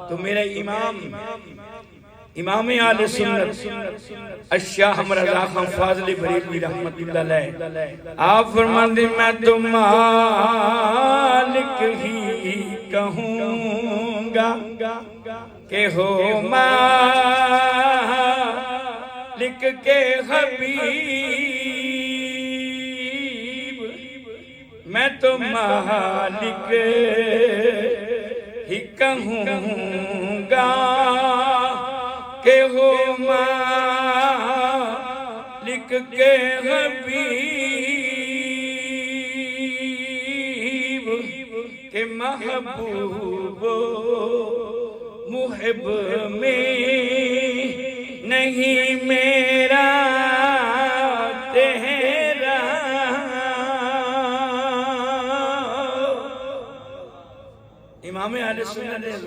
تو میرے امام اہل سنت الشاہ احمد رضا خان فاضلی بریلوی رحمت اللہ علیہ آپ فرماتے میں تو مالک ہی کہوں گا کہ ہو مالک کے حبیب میں تو مالک ہی کہوں گا کہ ہو مالک کے حبیب کہ محبوب محب میں نہیں میرا تیرا امام اہل سنت